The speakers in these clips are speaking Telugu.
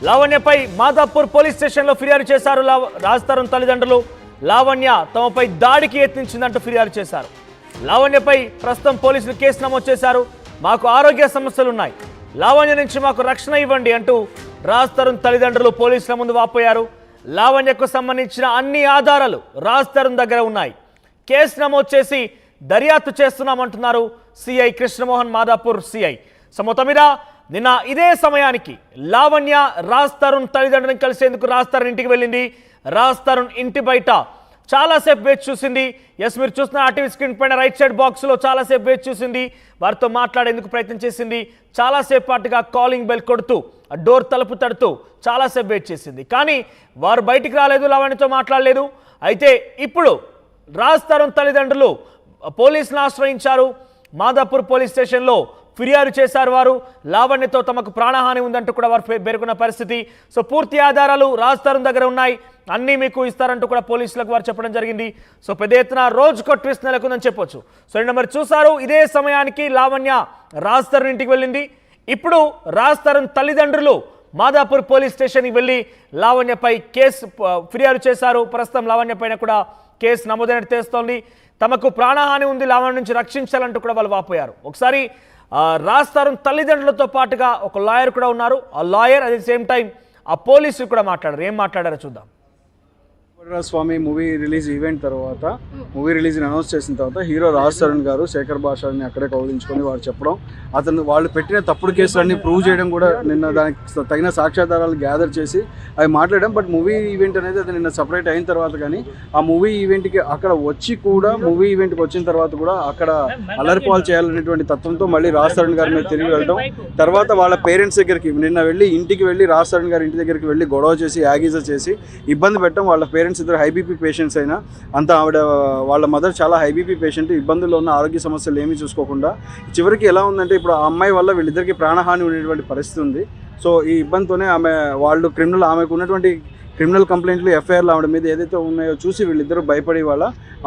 లావణ్యపై మాదాపూర్ పోలీస్ స్టేషన్లో ఫిర్యాదు చేశారు రాజ్ తరుణ్ తల్లిదండ్రులు. లావణ్య తమపై దాడికి యత్నించిందంటూ ఫిర్యాదు చేశారు. లావణ్యపై ప్రస్తుతం పోలీసులు కేసు నమోదు చేశారు. మాకు ఆరోగ్య సమస్యలున్నాయి, లావణ్య నుంచి మాకు రక్షణ ఇవ్వండి అంటూ రాజ్ తరుణ్ తల్లిదండ్రులు పోలీసుల ముందు వాపోయారు. లావణ్యకు సంబంధించిన అన్ని ఆధారాలు రాజ్ తరుణ్ దగ్గర ఉన్నాయి. కేసు నమోదు చేసి దర్యాప్తు చేస్తున్నామంటున్నారు CI Krishnamohan, Madhapur CI. So మొత్తం మీద నిన్న ఇదే సమయానికి లావణ్య రాజ్ తరుణ్ తల్లిదండ్రులను కలిసేందుకు రాజ్ తరుణ్ ఇంటికి వెళ్ళింది. రాజ్ తరుణ్ ఇంటి బయట చాలాసేపు వేచి చూసింది. ఎస్, మీరు చూస్తున్న ఆర్టీవీ స్క్రీన్ పైన రైట్ సైడ్ బాక్స్లో చాలాసేపు వేచి చూసింది. వారితో మాట్లాడేందుకు ప్రయత్నం చేసింది. చాలాసేపు పాటుగా కాలింగ్ బెల్ కొడుతూ డోర్ తలుపు తడుతూ చాలాసేపు వెయిట్ చేసింది. కానీ వారు బయటికి రాలేదు, లావణ్యతో మాట్లాడలేదు. అయితే ఇప్పుడు రాజ్ తరుణ్ తల్లిదండ్రులు పోలీసులను ఆశ్రయించారు. మాదాపూర్ పోలీస్ స్టేషన్లో ఫిర్యాదు చేశారు. వారు లావణ్యతో తమకు ప్రాణహాని ఉందంటూ కూడా వారు పేర్కొన్న పరిస్థితి. సో పూర్తి ఆధారాలు రాజ్ తరుణ్ దగ్గర ఉన్నాయి, అన్నీ మీకు ఇస్తారంటూ కూడా పోలీసులకు వారు చెప్పడం జరిగింది. సో పెద్ద ఎత్తున రోజుకో ట్విస్ట్ నెలకొందని చెప్పొచ్చు. సో నిన్న మరి చూసారు, ఇదే సమయానికి లావణ్య రాజ్ తరుణ్ ఇంటికి వెళ్ళింది. ఇప్పుడు రాజ్ తరుణ్ తల్లిదండ్రులు మాదాపూర్ పోలీస్ స్టేషన్కి వెళ్ళి లావణ్యపై ఫిర్యాదు చేశారు. ప్రస్తుతం లావణ్య పైన కూడా కేసు నమోదైనట్టు తెలుస్తోంది. తమకు ప్రాణహాని ఉంది, లావణ్య నుంచి రక్షించాలంటూ కూడా వాళ్ళు వాపోయారు. ఒకసారి రాజ్ తరుణ్ తల్లిదండ్రులతో పాటుగా ఒక లాయర్ కూడా ఉన్నారు. ఆ lawyer at the same time ఆ పోలీసులు కూడా మాట్లాడారు. ఏం మాట్లాడారో చూద్దాం. స్వామి మూవీ రిలీజ్ ఈవెంట్ తర్వాత, మూవీ రిలీజ్ అనౌన్స్ చేసిన తర్వాత హీరో రాజ్ తరుణ్ గారు శేఖర్ భాషని అక్కడే కౌలించుకొని వారు చెప్పడం, వాళ్ళు పెట్టిన తప్పుడు కేసులన్నీ ప్రూవ్ చేయడం కూడా, నిన్న దానికి తగిన సాక్ష్యాధారాలు గ్యాదర్ చేసి అవి మాట్లాడడం. బట్ మూవీ ఈవెంట్ అనేది అది నిన్న సపరేట్ అయిన తర్వాత కానీ ఆ మూవీ ఈవెంట్కి అక్కడ వచ్చి కూడా, మూవీ ఈవెంట్కి వచ్చిన తర్వాత కూడా అక్కడ అల్లరిపాలు చేయాలనేటువంటి తత్వంతో మళ్ళీ రాజ్ తరుణ్ గారి మీద తిరిగి వెళ్ళడం, తర్వాత వాళ్ళ పేరెంట్స్ దగ్గరికి నిన్న వెళ్ళి ఇంటికి వెళ్ళి రాజ్ తరుణ్ గారి ఇంటి దగ్గరికి వెళ్ళి గొడవ చేసి యాగీజా చేసి ఇబ్బంది పెట్టడం. వాళ్ళ పేరెంట్స్ ఇద్దరు హై బీపీ పేషెంట్స్ అయినా అంతా వాళ్ళ మదర్ చాలా హై బీపీ పేషెంట్, ఇబ్బందుల్లో ఉన్న ఆరోగ్య సమస్యలు ఏమీ చూసుకోకుండా చివరికి ఎలా ఉందంటే ఇప్పుడు ఆ అమ్మాయి వల్ల వీళ్ళిద్దరికి ప్రాణహాని ఉండేటువంటి పరిస్థితి ఉంది. సో ఈ ఇబ్బందితోనే వాళ్ళు ఆమెకు ఉన్నటువంటి క్రిమినల్ కంప్లైంట్లు, ఎఫ్ఐఆర్లు ఆవిడ మీద ఏదైతే ఉన్నాయో చూసి వీళ్ళిద్దరూ భయపడి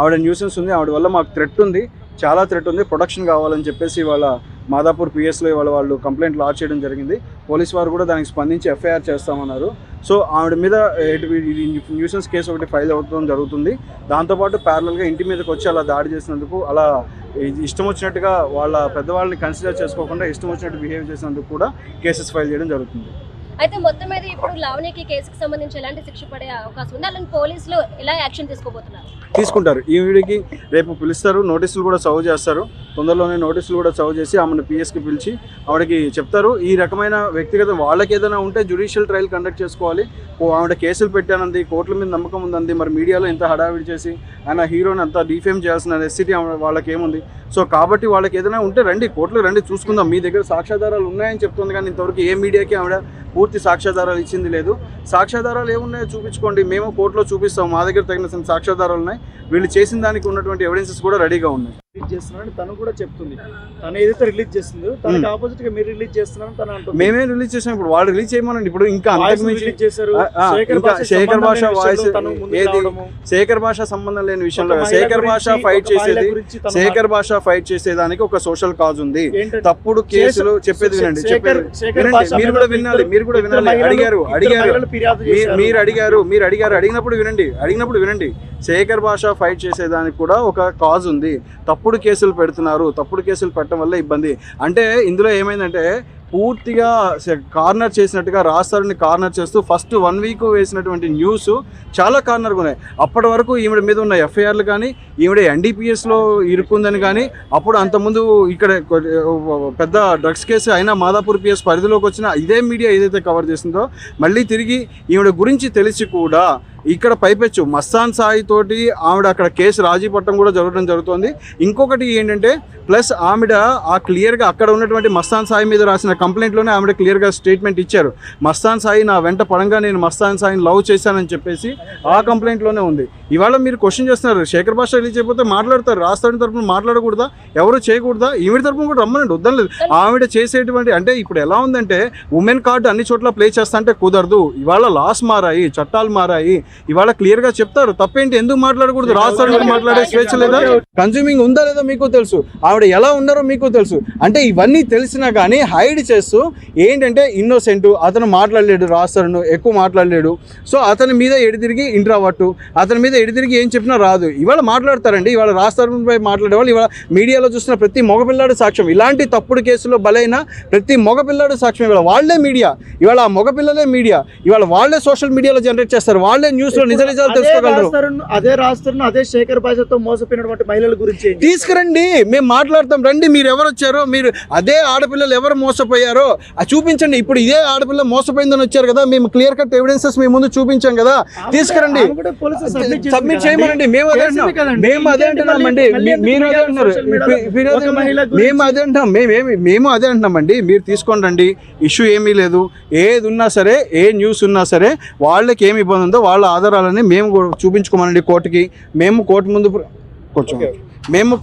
ఆవిడ న్యూసెన్స్ ఉంది, ఆవిడ వల్ల మాకు థ్రెట్ ఉంది, చాలా థ్రెట్ ఉంది, ప్రొటెక్షన్ కావాలని చెప్పేసి వాళ్ళ మాదాపూర్ పిఎస్లో వాళ్ళు కంప్లైంట్ లాడ్జ్ చేయడం జరిగింది. పోలీస్ వారు కూడా దానికి స్పందించి ఎఫ్ఐఆర్ చేస్తామన్నారు. సో ఆవిడ మీద న్యూసెన్స్ కేసు ఒకటి ఫైల్ అవ్వడం జరుగుతుంది. దాంతోపాటు ప్యారలల్గా ఇంటి మీదకి వచ్చి అలా దాడి చేసినందుకు, అలా ఇష్టం వచ్చినట్టుగా వాళ్ళ పెద్దవాళ్ళని కన్సిడర్ చేసుకోకుండా ఇష్టం వచ్చినట్టు బిహేవ్ చేసినందుకు కూడా కేసెస్ ఫైల్ చేయడం జరుగుతుంది. అయితే మొత్తం మీద ఇప్పుడు లావణ్యకి కేసుకి సంబంధించి ఎలాంటి శిక్ష పడే అవకాశం ఉంది? అలాంటి పోలీసులు ఎలా యాక్షన్ తీసుకోబోతున్నారు? తీసుకుంటారు. ఈవిడికి రేపు పిలుస్తారు, నోటీసులు కూడా సర్వ్ చేస్తారు. తొందరలోనే నోటీసులు కూడా సర్వ్ చేసి ఆమెను పిఎస్కి పిలిచి ఆవిడకి చెప్తారు, ఈ రకమైన వ్యక్తిగత వాళ్ళకి ఏదైనా ఉంటే జ్యుడిషియల్ ట్రయల్ కండక్ట్ చేసుకోవాలి. ఆవిడ కేసులు పెట్టానంది, కోర్టుల మీద నమ్మకం ఉందంది, మరి మీడియాలో ఇంత హడావిడి చేసి ఆయన హీరోని అంతా డిఫేమ్ చేయాల్సిన నెసిటీ వాళ్ళకి ఏముంది? సో కాబట్టి వాళ్ళకి ఏదైనా ఉంటే రండి, కోర్టులో రండి, చూసుకుందాం. మీ దగ్గర సాక్ష్యాధారాలు ఉన్నాయని చెప్తుంది, కానీ ఇంతవరకు ఏ మీడియాకి ఆవిడ పూర్తి సాక్ష్యాధారాలు ఇచ్చింది లేదు. సాక్ష్యాధారాలు ఏమున్నాయో చూపించుకోండి, మేము కోర్టులో చూపిస్తాం, మా దగ్గర తగిన సాక్ష్యాధారాలు ఉన్నాయి, వీళ్ళు చేసిన దానికి ఉన్నటువంటి ఎవిడెన్సెస్ కూడా రెడీగా ఉన్నాయి. రిలీజ్ చేస్తున్నారని తను కూడా చెప్తుంది. తను ఏదైతే రిలీజ్ చేస్తుందో తనకి ఆపోజిట్ గా మీరు రిలీజ్ చేస్తున్నారని తను అంటుంది. మేమే రిలీజ్ చేసాం, ఇప్పుడు వాళ్ళు రిలీజ్ చేయమనండి. ఇప్పుడు ఇంకా రిలీజ్ చేశారు. శేఖర్ భాష వాయిస్ ఏది, శేఖర్ భాష సంబంధం లేని విషయంలో శేఖర్ భాష ఫైట్ చేసేదానికి ఒక సోషల్ కాజ్ ఉంది. తప్పుడు కేసులు చెప్పేది వినండి, మీరు కూడా వినాలి, అడిగినప్పుడు వినండి. శేఖర్ భాష ఫైట్ చేసేదానికి కూడా ఒక కాజ్ ఉంది. తప్పుడు కేసులు పెడుతున్నారు, తప్పుడు కేసులు పెట్టడం వల్ల ఇబ్బంది. అంటే ఇందులో ఏమైందంటే పూర్తిగా కార్నర్ చేసినట్టుగా రాజ్ తరుణ్ని కార్నర్ చేస్తూ ఫస్ట్ 1 వీక్ వేసినటువంటి న్యూస్ చాలా కార్నర్గా ఉన్నాయి. అప్పటి వరకు ఈవిడ మీద ఉన్న ఎఫ్ఐఆర్లు కానీ, ఈవిడ ఎన్డీపీఎస్లో ఇరుక్కుందని కానీ, అప్పుడు అంతకుముందు ఇక్కడ పెద్ద డ్రగ్స్ కేసు అయినా మాదాపూర్ పిఎస్ పరిధిలోకి వచ్చిన ఇదే మీడియా ఏదైతే కవర్ చేసిందో, మళ్ళీ తిరిగి ఈవిడ గురించి తెలిసి కూడా ఇక్కడ పైపెచ్చు మస్తాన్ సాయి తోటి ఆవిడ అక్కడ కేసు రాజీ పట్టడం కూడా జరుగుతోంది. ఇంకొకటి ఏంటంటే ప్లస్ ఆవిడ క్లియర్గా అక్కడ ఉన్నటువంటి మస్తాన్ సాయి మీద రాసిన కంప్లైంట్లోనే ఆవిడ క్లియర్గా స్టేట్మెంట్ ఇచ్చారు. మస్తాన్ సాయి నా వెంట పడంగా నేను మస్తాన్ సాయిని లవ్ చేశానని చెప్పేసి ఆ కంప్లైంట్లోనే ఉంది. ఇవాళ మీరు క్వశ్చన్ చేస్తున్నారు, శేఖర్ భాష రిలీజ్ అయిపోతే మాట్లాడతారు, రాజ్ తరుణ్ తరపున మాట్లాడకూడదా, ఎవరు చేయకూడదా? ఈవిడ తరపున కూడా రమ్మనండి, వద్దలేదు. ఆవిడ చేసేటువంటి అంటే ఇప్పుడు ఎలా ఉందంటే ఉమెన్ కార్డు అన్ని చోట్ల ప్లే చేస్తా అంటే కుదరదు. ఇవాళ లాస్ మారాయి, చట్టాలు మారాయి. ఇవాళ క్లియర్ గా చెప్తారు. తప్పేంటి, ఎందుకు మాట్లాడకూడదు? రాజ్ తరుణ్ గారు మాట్లాడే స్వేచ్ఛ లేదా? కన్జ్యూమింగ్ ఉందా లేదా మీకు తెలుసు, ఆవిడ ఎలా ఉన్నారో మీకు తెలుసు. అంటే ఇవన్నీ తెలిసినా కానీ హైడ్ చేస్తూ ఏంటంటే ఇన్నోసెంట్, అతను మాట్లాడలేడు, రాజ్ తరుణ్ ఎక్కువ మాట్లాడలేడు, సో అతని మీద ఎడితిరిగి ఇంట్రావర్టు, అతని మీద ఎడితిరిగి ఏం చెప్పినా రాదు. ఇవాళ మాట్లాడతారండి, ఇవాళ రాజ్ తరుణ్ పై మాట్లాడే వాళ్ళు ఇవాళ మీడియాలో చూస్తున్న ప్రతి మగపిల్లాడు సాక్ష్యం. ఇలాంటి తప్పుడు కేసులో బలైన ప్రతి మగపిల్లాడు సాక్ష్యం. ఇవాళ వాళ్ళే మీడియా, ఇవాళ ఆ మగపిల్లలే మీడియా, ఇవాళ వాళ్ళే సోషల్ మీడియాలో జనరేట్ చేస్తారు, వాళ్ళే న్యూస్ లో నిజ నిజాలు తెలుసుకోగలరు. అదే రాస్తారు, అదే శేఖర్ భాషతో మోసపోయినటువంటి మహిళల గురించి తీసుకురండి, మేము మాట్లాడతాం రండి. మీరు ఎవరు వచ్చారో, మీరు అదే ఆడపిల్లలు ఎవరు మోసపోయారో అది చూపించండి. ఇప్పుడు ఇదే ఆడపిల్ల మోసపోయిందని వచ్చారు కదా, మేము క్లియర్ కట్ ఎవిడెన్సెస్ మీ ముందు చూపించాం కదా, తీసుకురండి, సబ్మిట్ చేయమనండి. మేము అదే అంటున్నామండి, మీరు అదే అంటున్నారు, మేము అదే అంటున్నాం, మేము అదే అంటున్నామండి. మీరు తీసుకొని రండి, ఇష్యూ ఏమీ లేదు. ఏది ఉన్నా సరే, ఏ న్యూస్ ఉన్నా సరే, వాళ్ళకి ఏమి ఇబ్బంది ఉందో వాళ్ళ ఆధారాలని మేము చూపించుకోమనండి కోర్టుకి. మేము కోర్టు ముందు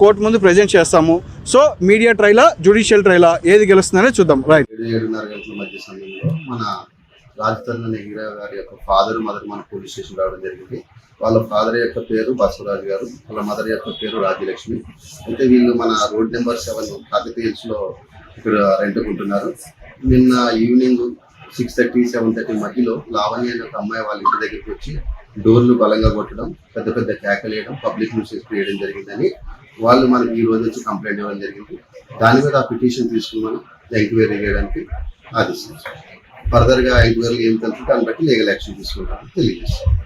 కోర్టు ముందు ప్రజెంట్ చేస్తాము. సో మీడియా ట్రైలా, జ్యుడిషియల్ ట్రైలా, ఏది గెలుస్తుందనే చూద్దాం. రైట్. 7:30 గంటల మధ్య సమయంలో మన రాజ్ తరుణ్ హీరో గారి యొక్క ఫాదర్ మదర్ మన పోలీస్ స్టేషన్ రావడం జరిగింది. వాళ్ళ ఫాదర్ యొక్క పేరు బసవరాజు గారు, వాళ్ళ మదర్ యొక్క పేరు రాజ్యలక్ష్మి. అయితే వీళ్ళు మన రోడ్ నెంబర్ 7 కాకతీయ హిల్స్లో ఇక్కడ రెంట్కుంటున్నారు. నిన్న ఈవినింగ్ 6:30, 7:30 మధ్యలో లావణ్య అనే ఒక అమ్మాయి వాళ్ళ ఇంటి దగ్గరికి వచ్చి డోర్లు బలంగా కొట్టడం, పెద్ద పెద్ద కేకలు వేయడం, పబ్లిక్ న్యూసెన్స్ వేయడం జరిగిందని వాళ్ళు మనకి ఈ రోజు వచ్చి కంప్లైంట్ ఇవ్వడం జరిగింది. దాని మీద ఆ పిటిషన్ తీసుకుని మనం ఎంక్వైరీ చేయడానికి ఆదేశించాం. ఫర్దర్గా ఎంక్వైరీ ఏం తెలుసు దాన్ని బట్టి లీగల్ యాక్షన్ తీసుకుంటామని తెలియజేస్తాం.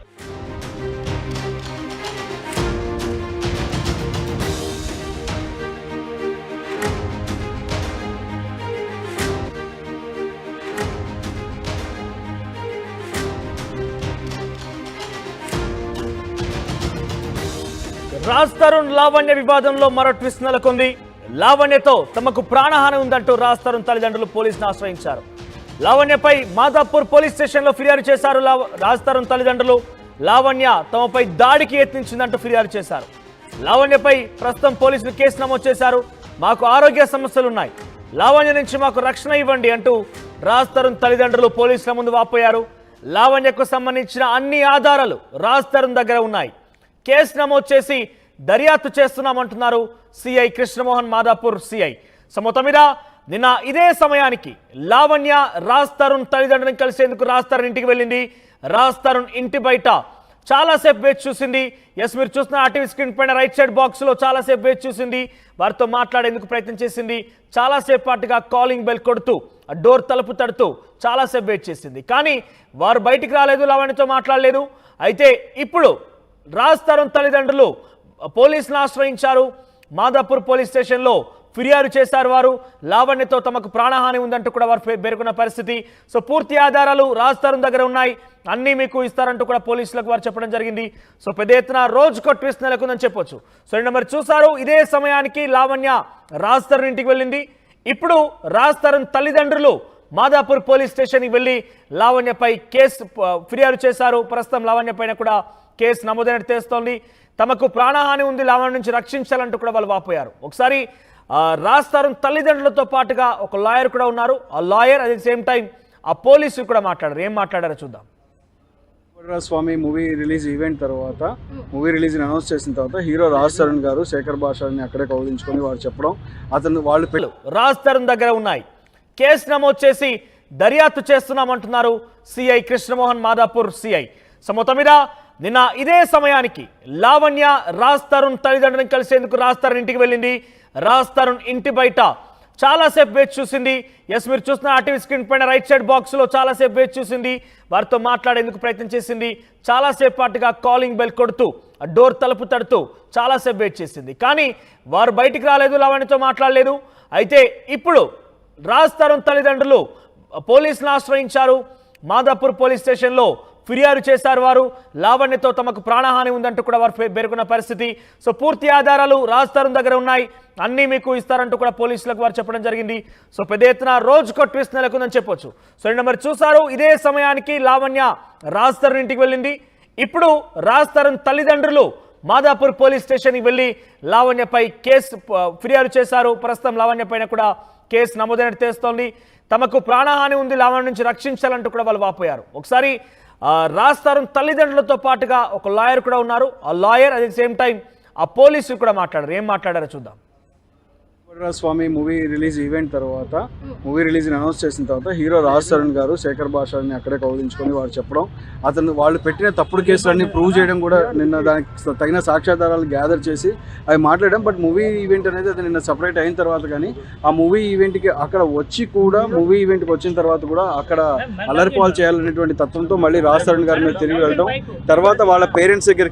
రాజ్ తరుణ్ లావణ్య వివాదంలో మరో ట్విస్ట్ నెలకొంది. లావణ్యతో తమకు ప్రాణహాని ఉందంటూ రాజ్ తరుణ్ తల్లిదండ్రులు పోలీసును ఆశ్రయించారు. లావణ్యపై మాదాపూర్ పోలీస్ స్టేషన్లో ఫిర్యాదు చేశారు. రాజ్ తరుణ్ తల్లిదండ్రులు లావణ్య తమపై దాడికి యత్నించిందంటూ ఫిర్యాదు చేశారు. లావణ్యపై ప్రస్తుతం పోలీసులు కేసు నమోదు చేశారు. మాకు ఆరోగ్య సమస్యలున్నాయి, లావణ్య నుంచి మాకు రక్షణ ఇవ్వండి అంటూ రాజ్ తరుణ్ తల్లిదండ్రులు పోలీసుల ముందు వాపోయారు. లావణ్యకు సంబంధించిన అన్ని ఆధారాలు రాజ్ తరుణ్ దగ్గర ఉన్నాయి. కేసు నమోదు చేసి దర్యాప్తు చేస్తున్నామంటున్నారు CI Krishnamohan, Madhapur CI. So మొత్తం మీద నిన్న ఇదే సమయానికి లావణ్య రాజ్ తరుణ్ తల్లిదండ్రులను కలిసేందుకు రాజ్ తరుణ్ ఇంటికి వెళ్ళింది. రాజ్ తరుణ్ ఇంటి బయట చాలాసేపు వేచి చూసింది. ఎస్, మీరు చూస్తున్న ఆర్టీవీ స్క్రీన్ పైన రైట్ సైడ్ బాక్స్లో చాలాసేపు వేచి చూసింది. వారితో మాట్లాడేందుకు ప్రయత్నం చేసింది. చాలాసేపు పాటుగా కాలింగ్ బెల్ కొడుతూ డోర్ తలుపు తడుతూ చాలాసేపు వెయిట్ చేసింది. కానీ వారు బయటికి రాలేదు, లావణ్యతో మాట్లాడలేదు. అయితే ఇప్పుడు రాజ్ తరుణ్ తల్లిదండ్రులు పోలీసులను ఆశ్రయించారు. మాదాపూర్ పోలీస్ స్టేషన్లో ఫిర్యాదు చేశారు. వారు లావణ్యతో తమకు ప్రాణహాని ఉందంటూ కూడా వారు పేర్కొన్న పరిస్థితి. సో పూర్తి ఆధారాలు రాజ్ తరుణ్ దగ్గర ఉన్నాయి, అన్నీ మీకు ఇస్తారంటూ కూడా పోలీసులకు వారు చెప్పడం జరిగింది. సో పెద్ద ఎత్తున రోజుకో ట్విస్ట్ నెలకొందని చెప్పొచ్చు. సో మరి చూసారు, ఇదే సమయానికి లావణ్య రాజ్ తరుణ్ ఇంటికి వెళ్ళింది. ఇప్పుడు రాజ్ తరుణ్ తల్లిదండ్రులు మాదాపూర్ పోలీస్ స్టేషన్కి వెళ్ళి లావణ్యపై ఫిర్యాదు చేశారు. ప్రస్తుతం లావణ్య పైన కూడా కేసు నమోదైనట్టు తెలుస్తోంది. తమకు ప్రాణహాని ఉంది, లావణ్య నుంచి రక్షించాలంటూ కూడా వాళ్ళు వాపోయారు. ఒకసారి రాజ్ తరుణ్ తల్లిదండ్రులతో పాటుగా ఒక లాయర్ కూడా ఉన్నారు. ఆ lawyer at the same time ఆ పోలీసులు కూడా మాట్లాడారు. ఏం మాట్లాడారో చూద్దాం. స్వామి మూవీ రిలీజ్ ఈవెంట్ తర్వాత, మూవీ రిలీజ్ అనౌన్స్ చేసిన తర్వాత హీరో రాజ్ తరుణ్ గారు శేఖర్ భాషని అక్కడే కౌలించుకొని వారు చెప్పడం, వాళ్ళు రాజ్ తరుణ్ దగ్గర ఉన్నాయి. కేసు నమోదు చేసి దర్యాప్తు చేస్తున్నామంటున్నారు CI Krishnamohan, Madhapur CI. So మొత్తం మీద నిన్న ఇదే సమయానికి లావణ్య రాజ్ తరుణ్ తల్లిదండ్రులను కలిసేందుకు రాజ్ తరుణ్ ఇంటికి వెళ్ళింది. రాజ్ తరుణ్ ఇంటి బయట చాలాసేపు వేచి చూసింది. ఎస్, మీరు చూస్తున్న ఆర్టీవీ స్క్రీన్ పైన రైట్ సైడ్ బాక్స్లో చాలాసేపు వేచి చూసింది. వారితో మాట్లాడేందుకు ప్రయత్నం చేసింది. చాలాసేపు పాటుగా కాలింగ్ బెల్ కొడుతూ డోర్ తలుపు తడుతూ చాలాసేపు వెయిట్ చేసింది. కానీ వారు బయటికి రాలేదు, లావణ్యతో మాట్లాడలేదు. అయితే ఇప్పుడు రాజ్ తరుణ్ తల్లిదండ్రులు పోలీసులను ఆశ్రయించారు. మాదాపూర్ పోలీస్ స్టేషన్లో ఫిర్యాదు చేశారు. వారు లావణ్యతో తమకు ప్రాణహాని ఉందంటూ కూడా వారు పేర్కొన్న పరిస్థితి. సో పూర్తి ఆధారాలు రాజ్ తరుణ్ దగ్గర ఉన్నాయి, అన్నీ మీకు ఇస్తారంటూ కూడా పోలీసులకు వారు చెప్పడం జరిగింది. సో పెద్ద ఎత్తున రోజుకో ట్విస్ట్ నెలకొందని చెప్పొచ్చు. సో మరి చూసారు, ఇదే సమయానికి లావణ్య రాజ్ తరుణ్ ఇంటికి వెళ్ళింది. ఇప్పుడు రాజ్ తరుణ్ తల్లిదండ్రులు మాదాపూర్ పోలీస్ స్టేషన్కి వెళ్ళి లావణ్యపై ఫిర్యాదు చేశారు. ప్రస్తుతం లావణ్య పైన కూడా కేసు నమోదైనట్టు తెలుస్తోంది. తమకు ప్రాణహాని ఉంది, లావణ్య నుంచి రక్షించాలంటూ కూడా వాళ్ళు వాపోయారు. ఒకసారి రాజ్ తరుణ్ తల్లిదండ్రులతో పాటుగా ఒక లాయర్ కూడా ఉన్నారు. ఆ lawyer at the same time ఆ పోలీసులు కూడా మాట్లాడారు. ఏం మాట్లాడారో చూద్దాం. స్వామి మూవీ రిలీజ్ ఈవెంట్ తర్వాత మూవీ రిలీజ్ అనౌన్స్ చేసిన తర్వాత హీరో రాజ్ తరుణ్ గారు శేఖర్ భాషని అక్కడే కౌలించుకొని వారు చెప్పడం, వాళ్ళు పెట్టిన తప్పుడు కేసులన్నీ ప్రూవ్ చేయడం కూడా నిన్న దానికి తగిన సాక్ష్యాధారాలు గ్యాదర్ చేసి అవి మాట్లాడడం. బట్ మూవీ ఈవెంట్ అనేది అది నిన్న సపరేట్ అయిన తర్వాత కానీ ఆ మూవీ ఈవెంట్కి అక్కడ వచ్చి కూడా మూవీ ఈవెంట్కి వచ్చిన తర్వాత కూడా అక్కడ అల్లరిపాలు చేయాలనేటువంటి తత్వంతో మళ్ళీ రాజ్ తరుణ్ గారి మీద తిరిగి వెళ్ళడం, తర్వాత వాళ్ళ పేరెంట్స్ దగ్గరికి